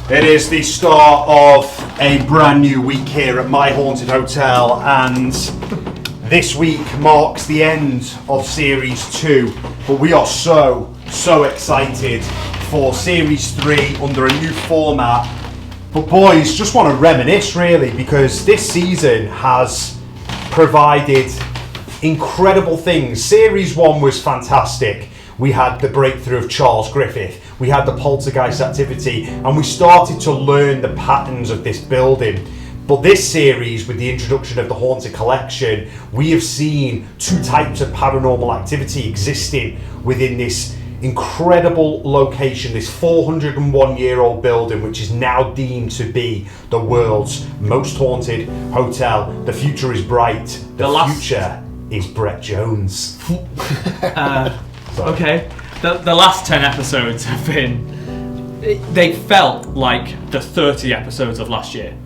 It is the start of a brand new week here at my haunted hotel, and this week marks the end of Series 2, but we are so excited for Series 3 under a new format. But boys, just want to reminisce really, because this season has provided incredible things. Series 1 was fantastic. We had the breakthrough of Charles Griffith, we had the poltergeist activity, and we started to learn the patterns of this building. But this series, with the introduction of the Haunted Collection, we have seen two types of paranormal activity existing within this incredible location, this 401-year-old building, which is now deemed to be the world's most haunted hotel. The future is bright. The future is Brett Jones. Okay, the last 10 episodes have been, they felt like the 30 episodes of last year.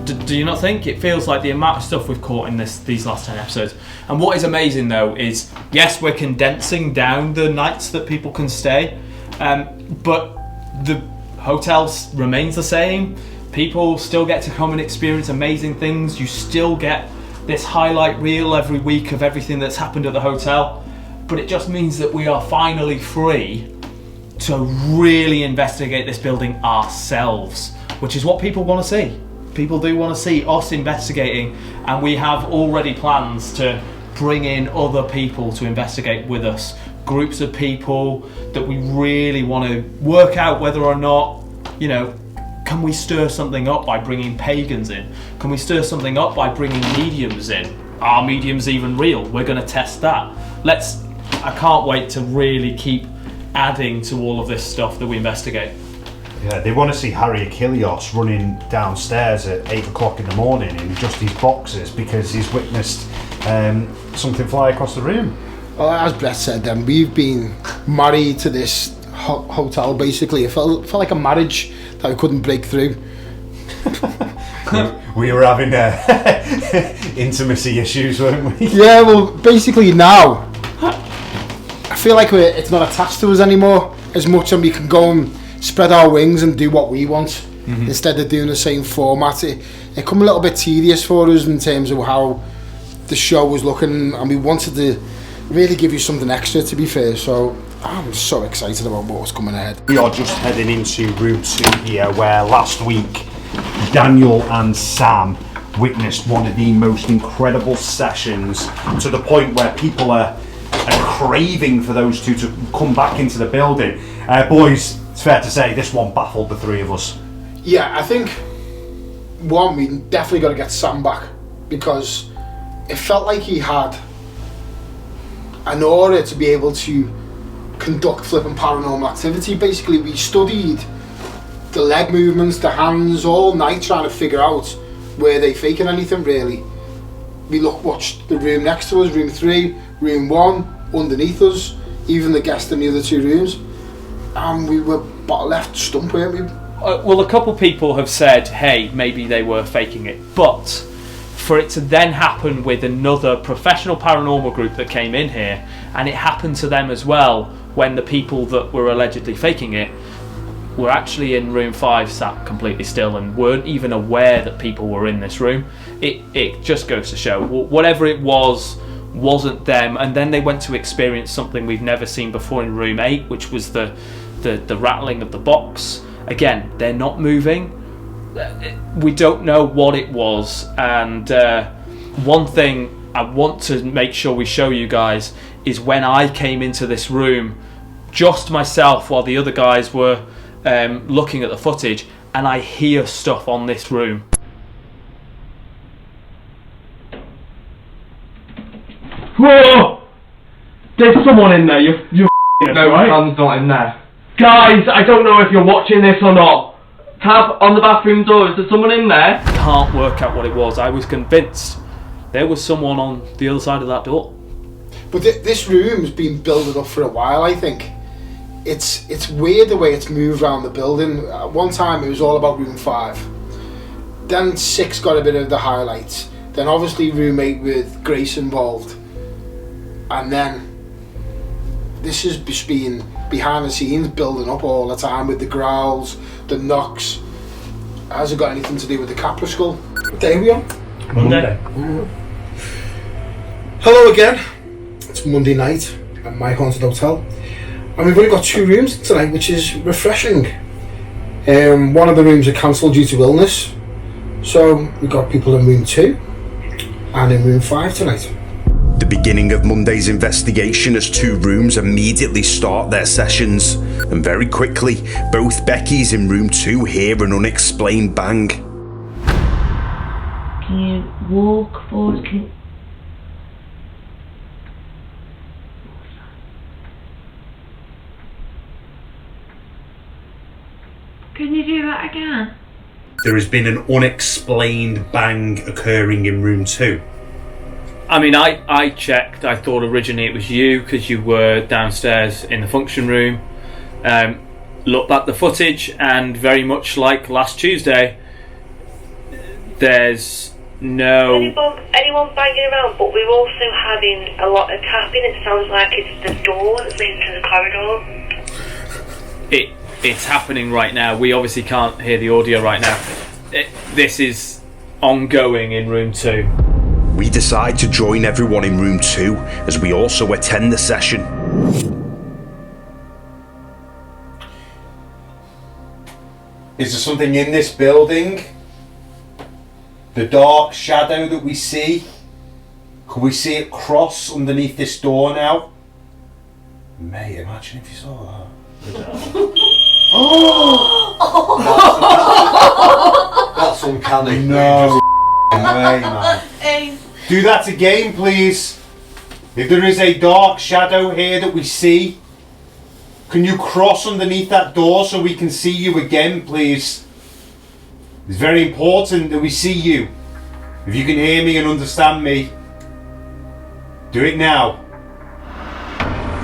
Do you not think? It feels like the amount of stuff we've caught in these last 10 episodes. And what is amazing though is, yes, we're condensing down the nights that people can stay, but the hotel remains the same. People still get to come and experience amazing things. You still get this highlight reel every week of everything that's happened at the hotel. But it just means that we are finally free to really investigate this building ourselves, which is what people want to see. People do want to see us investigating, and we have already plans to bring in other people to investigate with us. Groups of people that we really want to work out whether or not, can we stir something up by bringing pagans in? Can we stir something up by bringing mediums in? Are mediums even real? We're going to test that. I can't wait to really keep adding to all of this stuff that we investigate. Yeah, they want to see Harry Achilles running downstairs at 8 o'clock in the morning in just his boxers because he's witnessed something fly across the room. Well, as Brett said, then we've been married to this hotel. Basically, it felt like a marriage that we couldn't break through. We were having intimacy issues, weren't we? Yeah, well, basically now I feel like it's not attached to us anymore as much, and we can go and spread our wings and do what we want instead of doing the same format. It come a little bit tedious for us in terms of how the show was looking, and we wanted to really give you something extra, to be fair. So I'm so excited about what's coming ahead. We are just heading into room 2 here, where last week Daniel and Sam witnessed one of the most incredible sessions, to the point where people are craving for those two to come back into the building. Boys, it's fair to say this one baffled the three of us. Yeah, I think we definitely got to get Sam back, because it felt like he had an aura to be able to conduct flipping paranormal activity. Basically, we studied the leg movements, the hands, all night trying to figure out were they faking anything really. We watched the room next to us, room 3, room 1, underneath us, even the guest in the other 2 rooms, and we were left stumped, weren't we? Well, a couple people have said, hey, maybe they were faking it, but for it to then happen with another professional paranormal group that came in here, and it happened to them as well, when the people that were allegedly faking it were actually in room 5, sat completely still, and weren't even aware that people were in this room. It just goes to show, whatever it wasn't them. And then they went to experience something we've never seen before in room 8, which was the rattling of the box. Again, they're not moving. We don't know what it was, and one thing I want to make sure we show you guys is when I came into this room, just myself while the other guys were looking at the footage, and I hear stuff on this room. Whoa! There's someone in there. You're no, right? Sam's not in there. Guys, I don't know if you're watching this or not. Tab on the bathroom door. Is there someone in there? Can't work out what it was. I was convinced there was someone on the other side of that door. But this room's been building up for a while, I think. It's weird the way it's moved around the building. At one time it was all about room 5. Then 6 got a bit of the highlights. Then obviously room 8 with Grace involved. And then this has just been behind the scenes building up all the time with the growls, the knocks. Has it got anything to do with the Capra skull? What day are we on? Monday. Hello again. It's Monday night at my haunted hotel, and we've only got 2 rooms tonight, which is refreshing. One of the rooms are cancelled due to illness, so we've got people in room 2 and in room 5 tonight. The beginning of Monday's investigation as 2 rooms immediately start their sessions, and very quickly, both Beckys in room 2 hear an unexplained bang. Can you walk forward? Can you do that again? There has been an unexplained bang occurring in room 2. I mean, I checked. I thought originally it was you because you were downstairs in the function room. Looked at the footage, and very much like last Tuesday, there's no... Anyone banging around, but we're also having a lot of tapping. It sounds like it's the door that's leading to the corridor. It's happening right now. We obviously can't hear the audio right now. This is ongoing in room 2. We decide to join everyone in room 2 as we also attend the session. Is there something in this building? The dark shadow that we see? Can we see it cross underneath this door now? Mate, imagine if you saw that. That's uncanny. No way, man. Do that again, please. If there is a dark shadow here that we see, can you cross underneath that door so we can see you again, please? It's very important that we see you. If you can hear me and understand me, do it now.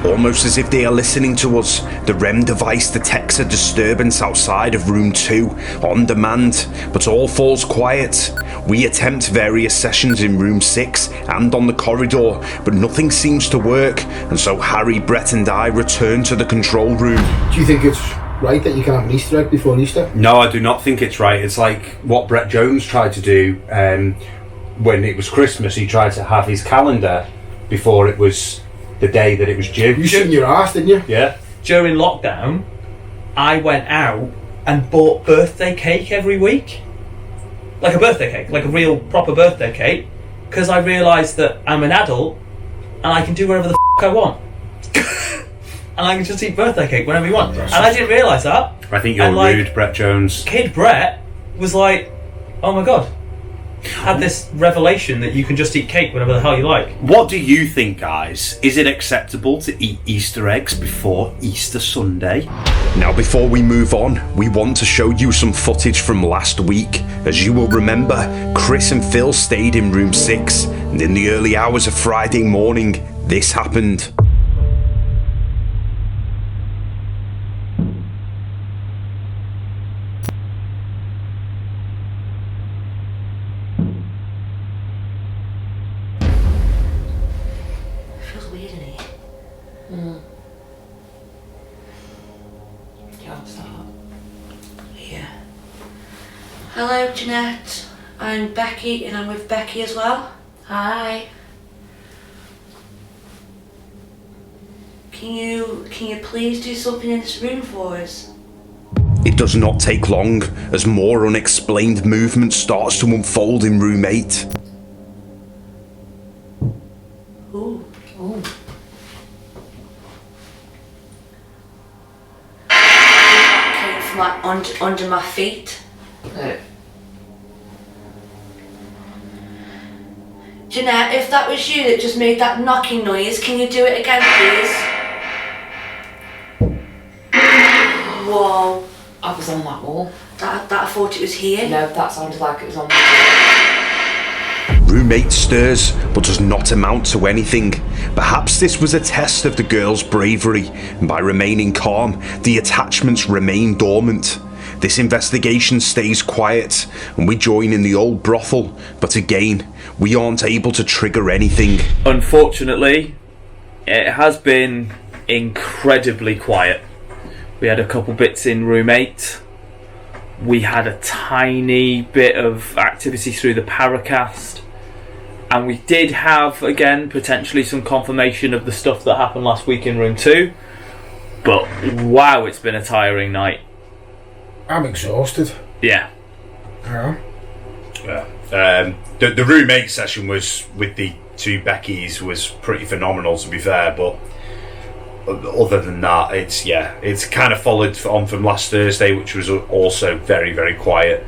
Almost as if they are listening to us, the REM device detects a disturbance outside of room 2 on demand, but all falls quiet. We attempt various sessions in room 6 and on the corridor, but nothing seems to work, and so Harry, Brett and I return to the control room. Do you think it's right that you can have an Easter egg before Easter? No, I do not think it's right. It's like what Brett Jones tried to do when it was Christmas. He tried to have his calendar before it was the day that it was due. You shut your ass, didn't you? Yeah. During lockdown, I went out and bought birthday cake every week. Like a birthday cake, like a real proper birthday cake, because I realised that I'm an adult and I can do whatever the f*** I want. And I can just eat birthday cake whenever you want. And I didn't realise that. I think you're rude, Brett Jones. Kid Brett was like, oh my god. Had this revelation that you can just eat cake whenever the hell you like. What do you think, guys? Is it acceptable to eat Easter eggs before Easter Sunday? Now, before we move on, we want to show you some footage from last week. As you will remember, Chris and Phil stayed in room 6, and in the early hours of Friday morning, this happened. Feels weird in here. Can't start. Yeah. Hello, Jeanette. I'm Becky, and I'm with Becky as well. Hi. Can you please do something in this room for us? It does not take long as more unexplained movement starts to unfold in room 8. Ooh. Ooh. Came from like under my feet. No. Jeanette, if that was you that just made that knocking noise, can you do it again, please? Whoa. I was on that wall. That I thought it was here. No, that sounded like it was on the wall. Room 8 stirs, but does not amount to anything. Perhaps this was a test of the girl's bravery, and by remaining calm, the attachments remain dormant. This investigation stays quiet, and we join in the old brothel, but again, we aren't able to trigger anything. Unfortunately, it has been incredibly quiet. We had a couple bits in room 8. We had a tiny bit of activity through the Paracast. And we did have, again, potentially some confirmation of the stuff that happened last week in room 2. But wow, it's been a tiring night. I'm exhausted. Yeah. Yeah. The room 8 session was with the 2 Beckys was pretty phenomenal, to be fair, but other than that, it's kind of followed on from last Thursday, which was also very, very quiet.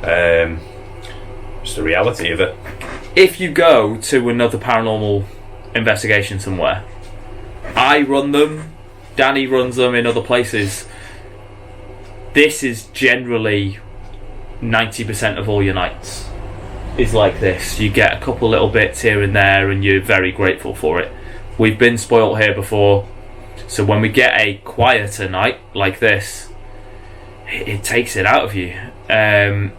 It's the reality of it. If you go to another paranormal investigation somewhere, I run them, Danny runs them in other places, this is generally 90% of all your nights is like this. You get a couple little bits here and there and you're very grateful for it. We've been spoilt here before, so when we get a quieter night like this, it takes it out of you. A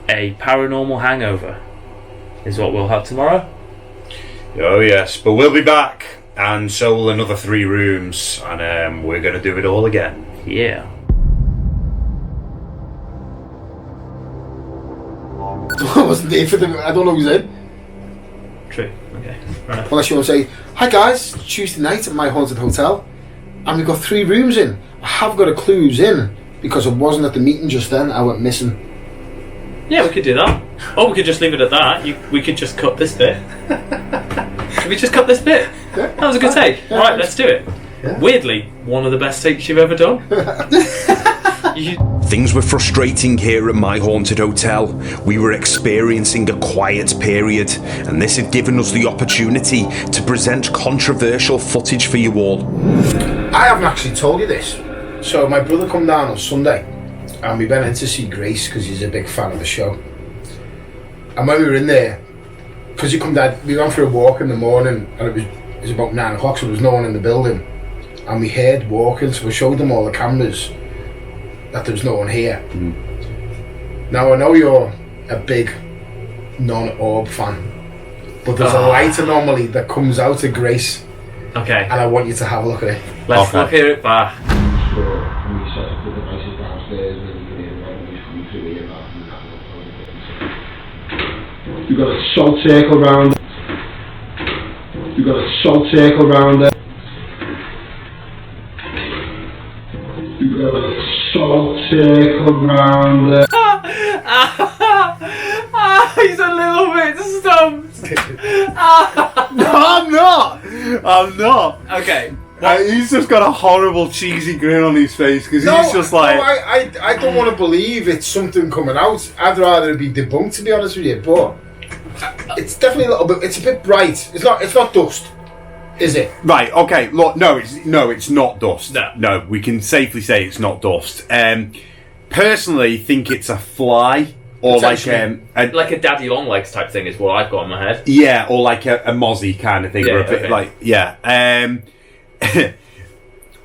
paranormal hangover is what we'll have tomorrow. Oh yes, but we'll be back, and so will another 3 rooms, and we're going to do it all again. Yeah. I wasn't there for them. I don't know who's in. True. Okay. Right. Unless you want to say, hi guys, it's Tuesday night at my haunted hotel, and we've got 3 rooms in. I have got a clue who's in, because I wasn't at the meeting just then. I went missing. Yeah, we could do that. Or we could just leave it at that. We could just cut this bit. Should we just cut this bit? Yeah. That was a good take. Yeah, Right, let's do it. Yeah. Weirdly, one of the best takes you've ever done. Things were frustrating here at my haunted hotel. We were experiencing a quiet period, and this had given us the opportunity to present controversial footage for you all. I haven't actually told you this. So my brother come down on Sunday, and we went in to see Grace because he's a big fan of the show. And when we were in there, because you come down, we went for a walk in the morning, and it was about 9 o'clock, so there was no one in the building. And we heard walking, so we showed them all the cameras that there was no one here. Now I know you're a big non-orb fan, but there's a light anomaly that comes out of Grace, Okay, and I want you to have a look at it. let's look at it back. You've got a salt circle round it. You've got a salt circle round it. You've got a salt circle round it. He's a little bit stumped. No, I'm not. Okay. He's just got a horrible cheesy grin on his face because he's just like. No, I don't want to believe it's something coming out. I'd rather it be debunked, to be honest with you. But it's definitely a little bit. It's a bit bright. It's not dust, is it? Right. Okay. Look. No. It's not dust. No. We can safely say it's not dust. Personally, think it's a fly or like Like a daddy long legs type thing is what I've got in my head. yeah, or like a mozzie kind of thing, Yeah, or a bit okay. like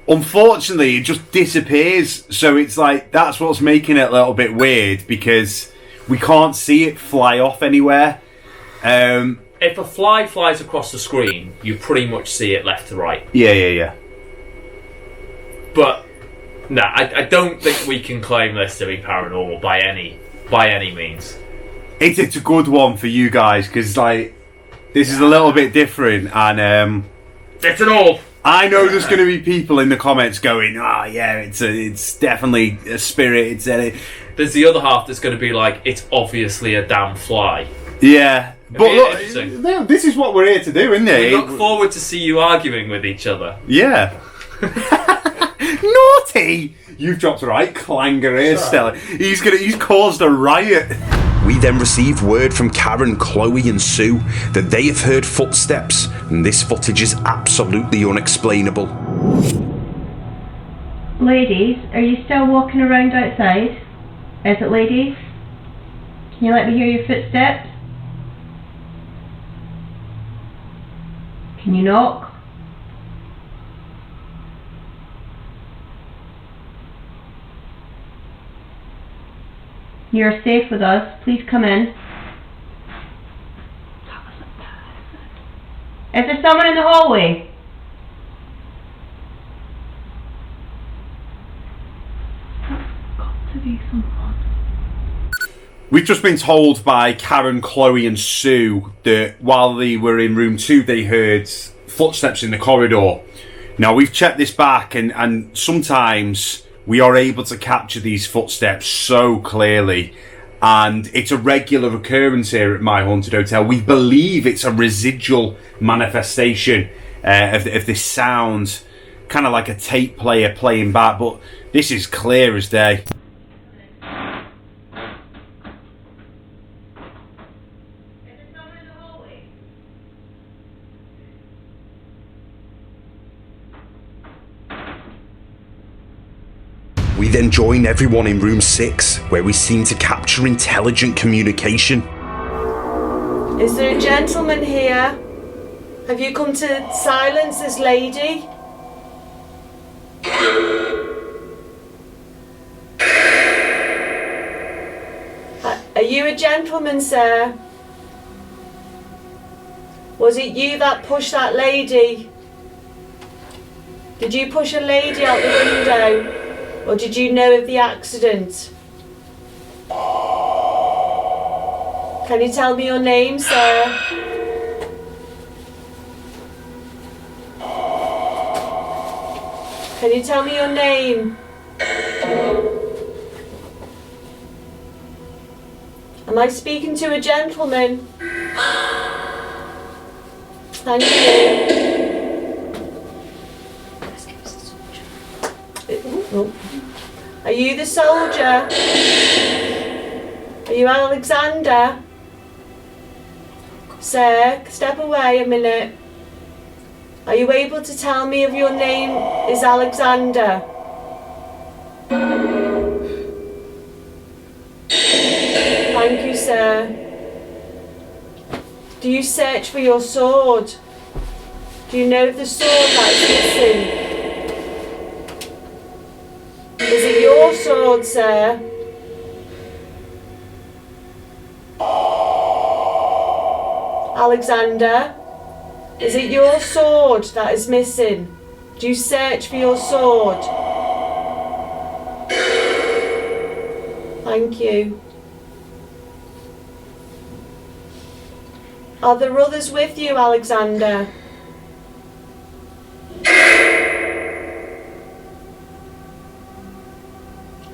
unfortunately, it just disappears. So it's like that's what's making it a little bit weird because we can't see it fly off anywhere. If a fly flies across the screen, you pretty much see it left to right. Yeah. But no, I don't think we can claim this to be paranormal by any means. It's a good one for you guys because like this is a little bit different, and It's an orb. I know there's going to be people in the comments going, yeah, it's definitely a spirit. There's the other half that's going to be like, it's obviously a damn fly. Yeah. But be look, interesting. no, this is what we're here to do, isn't We it? look forward to see you arguing with each other. Yeah. Naughty! You've dropped a right clanger here, Stella. He's caused a riot. We then receive word from Karen, Chloe and Sue that they have heard footsteps, and this footage is absolutely unexplainable. Ladies, are you still walking around outside? Is it ladies? Can you let me hear your footsteps? Can you knock? You are safe with us. Please come in. Is there someone in the hallway? do someone. We've just been told by Karen, Chloe and Sue that while they were in room 2 they heard footsteps in the corridor. Now we've checked this back and sometimes we are able to capture these footsteps so clearly, and it's a regular occurrence here at My Haunted Hotel. We believe it's a residual manifestation of this sound, kind of like a tape player playing back, but this is clear as day. We then join everyone in room 6, where we seem to capture intelligent communication. Is there a gentleman here? Have you come to silence this lady? Are you a gentleman, sir? Was it you that pushed that lady? Did you push a lady out the window? Or did you know of the accident? Can you tell me your name, sir? Can you tell me your name? Am I speaking to a gentleman? Thank you. Oh. Are you the soldier? Are you Alexander? Sir, step away a minute. Are you able to tell me if your name is Alexander? Thank you, sir. Do you search for your sword? Do you know the sword that's missing? Is it your sword, sir? Alexander, is it your sword that is missing? Do you search for your sword? Thank you. Are there others with you, Alexander?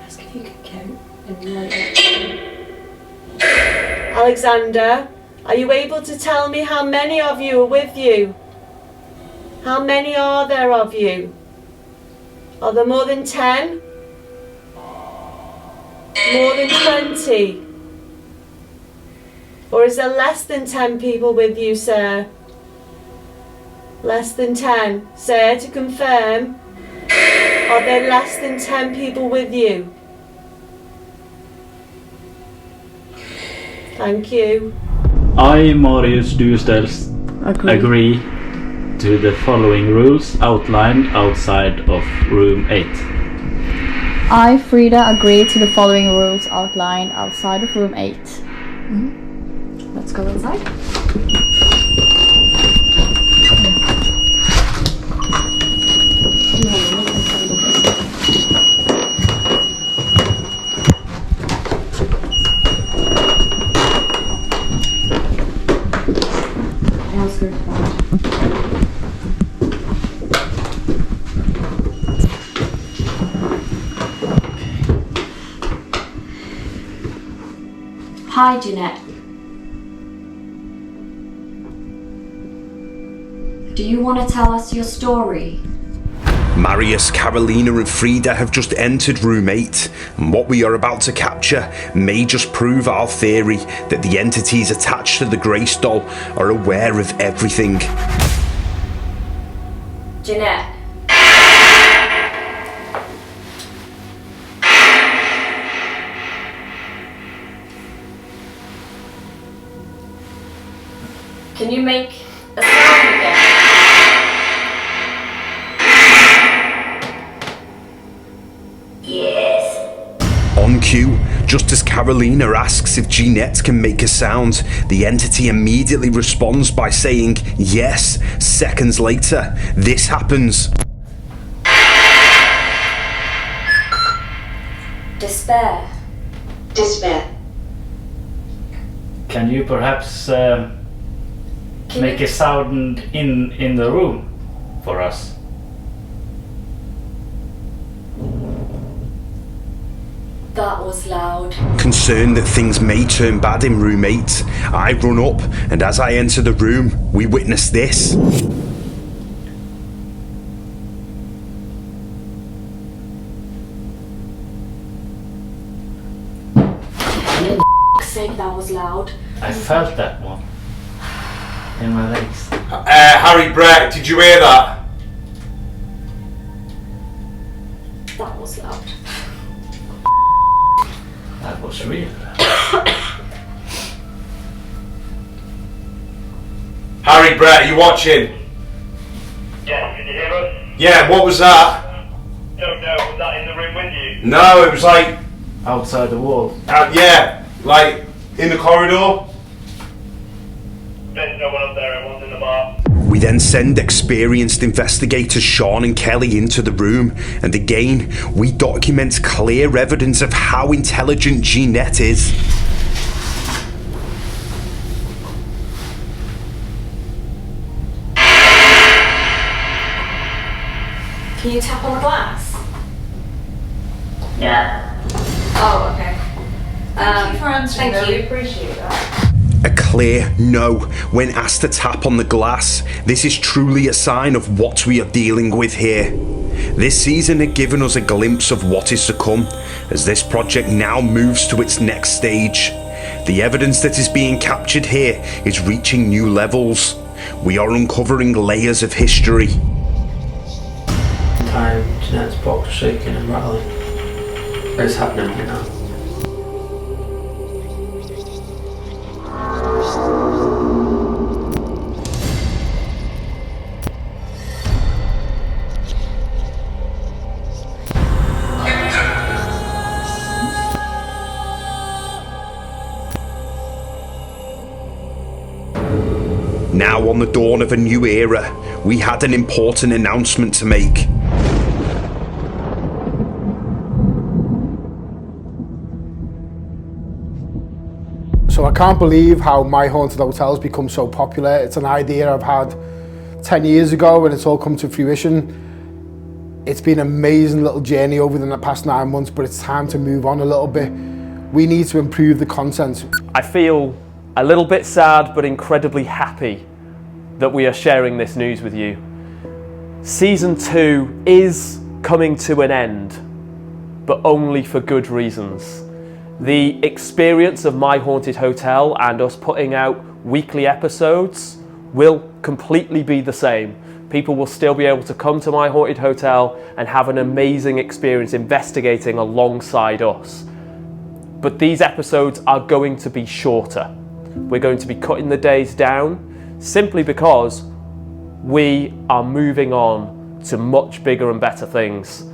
Ask if you could count and write it. Alexander, are you able to tell me how many of you are with you? How many are there of you? Are there more than 10? More than 20? Or is there less than 10 people with you, sir? Less than 10. Sir, to confirm, are there less than 10 people with you? Thank you. I, Marius Duestels, agree to the following rules outlined outside of room 8. I, Frida, agree to the following rules outlined outside of room 8. Let's go inside. Hi, Jeanette. Do you want to tell us your story? Marius, Carolina and Frida have just entered room 8, and what we are about to capture may just prove our theory that the entities attached to the Grace doll are aware of everything. Jeanette. Can you make a sound again? Yes. On cue, just as Carolina asks if Jeanette can make a sound, the entity immediately responds by saying yes. Seconds later, this happens. Despair. Despair. Can you perhaps make a sound in the room for us? That was loud. Concerned that things may turn bad in room 8, I run up, and as I enter the room, we witness this. For fuck's sake, that was loud. I felt that one in my legs. Harry, Brett, did you hear that? That was loud. That was real. Harry, Brett, are you watching? Yeah, can you hear us? Yeah, what was that? Don't know, was that in the room with you? No, it was like... Outside the wall? Yeah, like in the corridor. There's no one up there, everyone's in the bar. We then send experienced investigators Sean and Kelly into the room, and again, we document clear evidence of how intelligent Jeanette is. Can you tap on the glass? Yeah. Oh, okay. Thank you for answering. Thank you. We appreciate that. A clear no when asked to tap on the glass. This is truly a sign of what we are dealing with here. This season had given us a glimpse of what is to come, as this project now moves to its next stage. The evidence that is being captured here is reaching new levels. We are uncovering layers of history. Time Jeanette's box shaking and rattling. It's happening right now. Now on the dawn of a new era, we had an important announcement to make. So I can't believe how My Haunted Hotel's become so popular. It's an idea I've had 10 years ago and it's all come to fruition. It's been an amazing little journey over the past 9 months, but it's time to move on a little bit. We need to improve the content. I feel a little bit sad but incredibly happy that we are sharing this news with you. Season 2 is coming to an end, but only for good reasons. The experience of My Haunted Hotel and us putting out weekly episodes will completely be the same. People will still be able to come to My Haunted Hotel and have an amazing experience investigating alongside us. But these episodes are going to be shorter. We're going to be cutting the days down simply because we are moving on to much bigger and better things.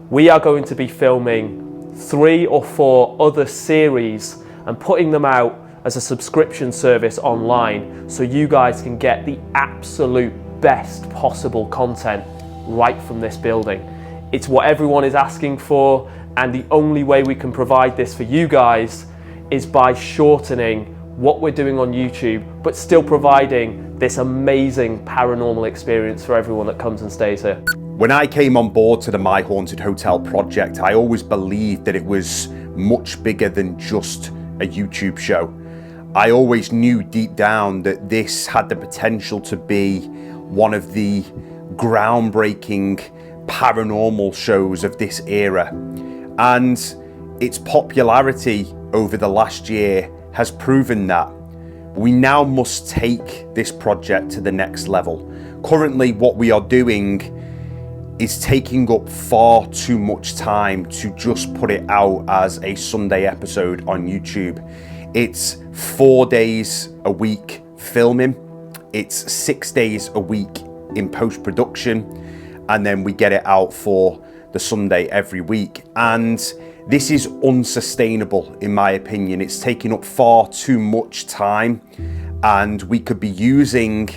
We are going to be filming 3 or 4 other series and putting them out as a subscription service online so you guys can get the absolute best possible content right from this building. It's what everyone is asking for, and the only way we can provide this for you guys is by shortening what we're doing on YouTube, but still providing this amazing paranormal experience for everyone that comes and stays here. When I came on board to the My Haunted Hotel project, I always believed that it was much bigger than just a YouTube show. I always knew deep down that this had the potential to be one of the groundbreaking paranormal shows of this era. And its popularity over the last year has proven that. We now must take this project to the next level. Currently, what we are doing is taking up far too much time to just put it out as a Sunday episode on YouTube. It's 4 days a week filming, it's 6 days a week in post-production, and then we get it out for the Sunday every week. And this is unsustainable in my opinion. It's taking up far too much time, and we could be using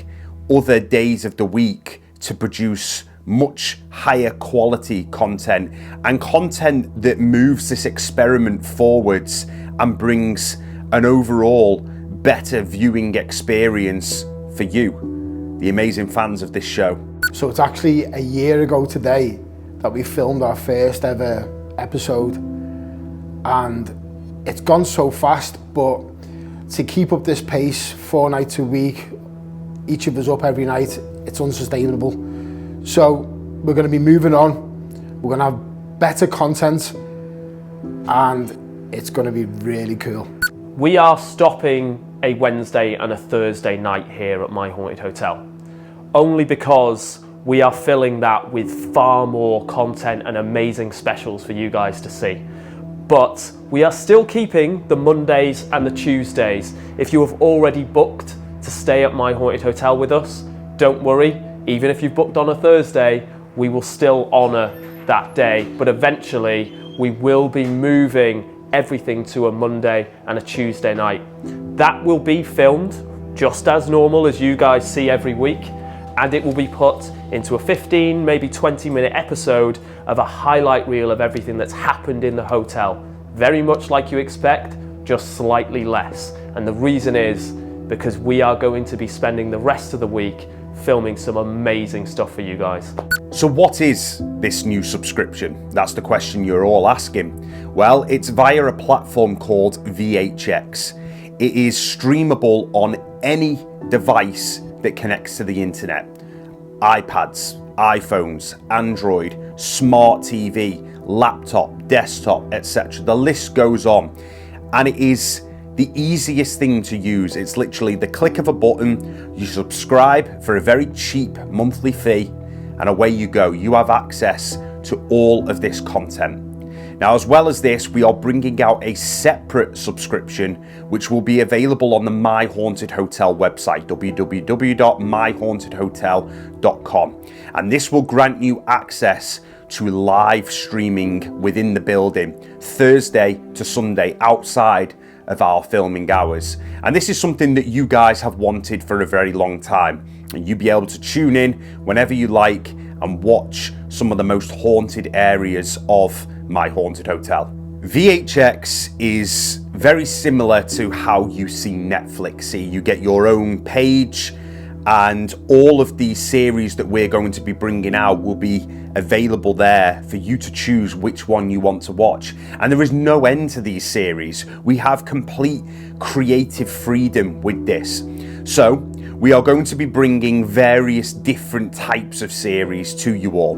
other days of the week to produce much higher quality content and content that moves this experiment forwards and brings an overall better viewing experience for you, the amazing fans of this show. So it's actually a year ago today that we filmed our first ever episode, and it's gone so fast, but to keep up this pace 4 nights a week, each of us up every night, it's unsustainable. So we're going to be moving on, we're going to have better content, and it's going to be really cool. We are stopping a Wednesday and a Thursday night here at My Haunted Hotel, only because we are filling that with far more content and amazing specials for you guys to see. But we are still keeping the Mondays and the Tuesdays. If you have already booked to stay at My Haunted Hotel with us, don't worry. Even if you've booked on a Thursday, we will still honour that day. But eventually, we will be moving everything to a Monday and a Tuesday night. That will be filmed just as normal as you guys see every week, and it will be put into a 15, maybe 20-minute episode of a highlight reel of everything that's happened in the hotel. Very much like you expect, just slightly less. And the reason is because we are going to be spending the rest of the week filming some amazing stuff for you guys. So what is this new subscription? That's the question you're all asking. Well, it's via a platform called VHX. It is streamable on any device that connects to the internet. iPads, iPhones, Android, smart TV, laptop, desktop, etc. The list goes on. And it is the easiest thing to use. It's literally the click of a button, you subscribe for a very cheap monthly fee, and away you go. You have access to all of this content. Now, as well as this, we are bringing out a separate subscription which will be available on the My Haunted Hotel website, www.myhauntedhotel.com, and this will grant you access to live streaming within the building, Thursday to Sunday, outside of our filming hours. And this is something that you guys have wanted for a very long time, and you'll be able to tune in whenever you like and watch some of the most haunted areas of My Haunted Hotel. VHX is very similar to how you see Netflix. See, you get your own page, and all of these series that we're going to be bringing out will be available there for you to choose which one you want to watch. And there is no end to these series. We have complete creative freedom with this. So we are going to be bringing various different types of series to you all.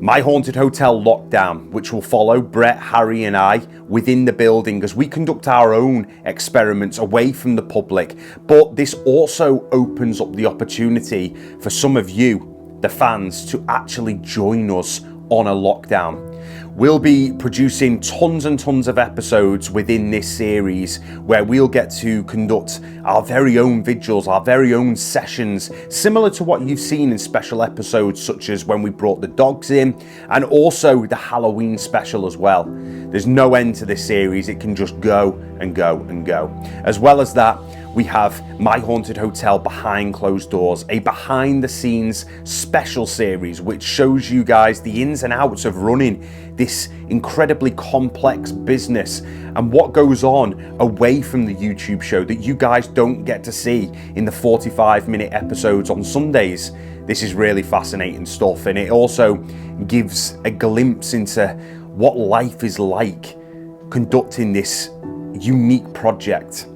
My Haunted Hotel Lockdown, which will follow Brett, Harry and I within the building as we conduct our own experiments away from the public. But this also opens up the opportunity for some of you, the fans, to actually join us on a lockdown. We'll be producing tons and tons of episodes within this series where we'll get to conduct our very own vigils, our very own sessions, similar to what you've seen in special episodes such as when we brought the dogs in, and also the Halloween special as well. There's no end to this series. It can just go and go and go. As well as that, we have My Haunted Hotel Behind Closed Doors, a behind the scenes special series which shows you guys the ins and outs of running this incredibly complex business and what goes on away from the YouTube show that you guys don't get to see in the 45-minute episodes on Sundays. This is really fascinating stuff, and it also gives a glimpse into what life is like conducting this unique project.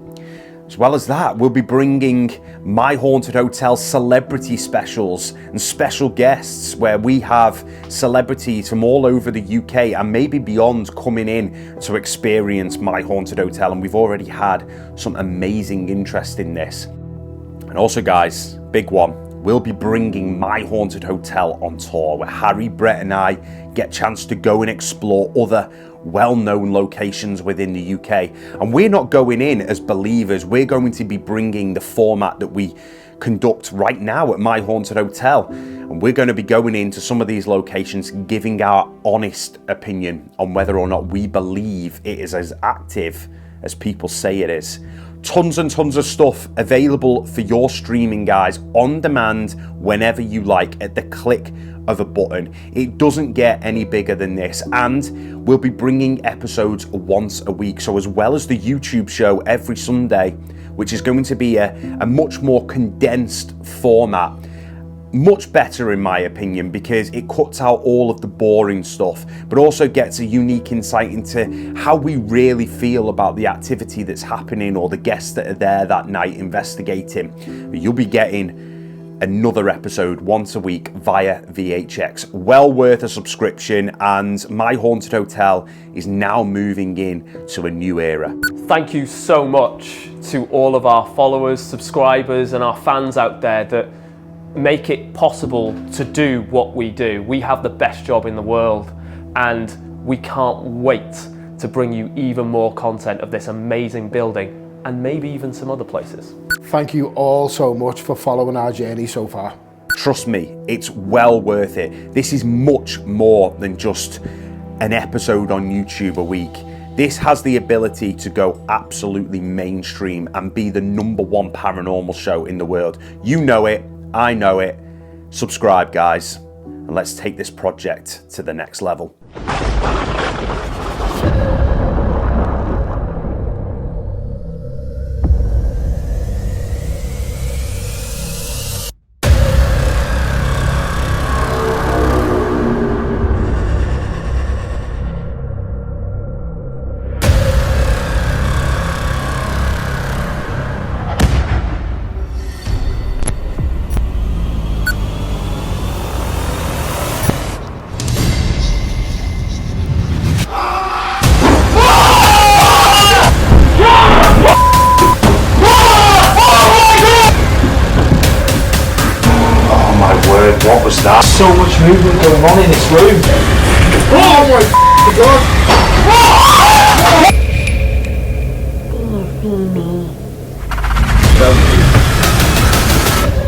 As well as that, we'll be bringing My Haunted Hotel celebrity specials and special guests where we have celebrities from all over the UK and maybe beyond coming in to experience My Haunted Hotel, and we've already had some amazing interest in this. And also, guys, big one, we'll be bringing My Haunted Hotel on tour where Harry, Brett and I get a chance to go and explore other well-known locations within the UK. And we're not going in as believers, we're going to be bringing the format that we conduct right now at My Haunted Hotel, and we're going to be going into some of these locations giving our honest opinion on whether or not we believe it is as active as people say it is. Tons and tons of stuff available for your streaming, guys, on demand whenever you like at the click of a button. It doesn't get any bigger than this, and we'll be bringing episodes once a week. So as well as the YouTube show every Sunday, which is going to be a much more condensed format, much better in my opinion, because it cuts out all of the boring stuff, but also gets a unique insight into how we really feel about the activity that's happening or the guests that are there that night investigating. You'll be getting another episode once a week via VHX. Well worth a subscription, and My Haunted Hotel is now moving in to a new era. Thank you so much to all of our followers, subscribers, and our fans out there that make it possible to do what we do. We have the best job in the world, and we can't wait to bring you even more content of this amazing building and maybe even some other places. Thank you all so much for following our journey so far. Trust me, it's well worth it. This is much more than just an episode on YouTube a week. This has the ability to go absolutely mainstream and be the #1 paranormal show in the world. You know it, I know it. Subscribe, guys, and let's take this project to the next level. What was that? So much movement going on in this room. Oh my god!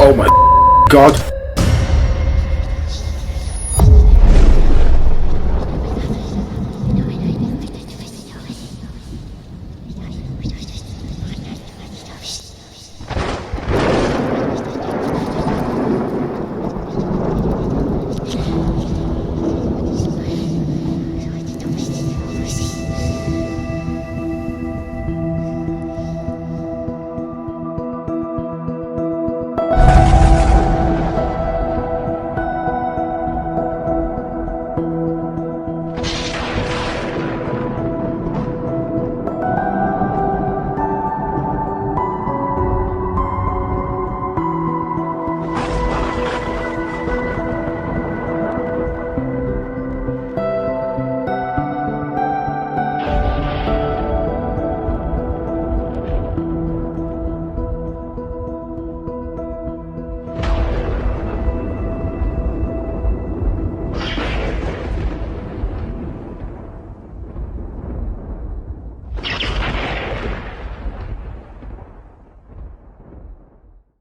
Oh my god!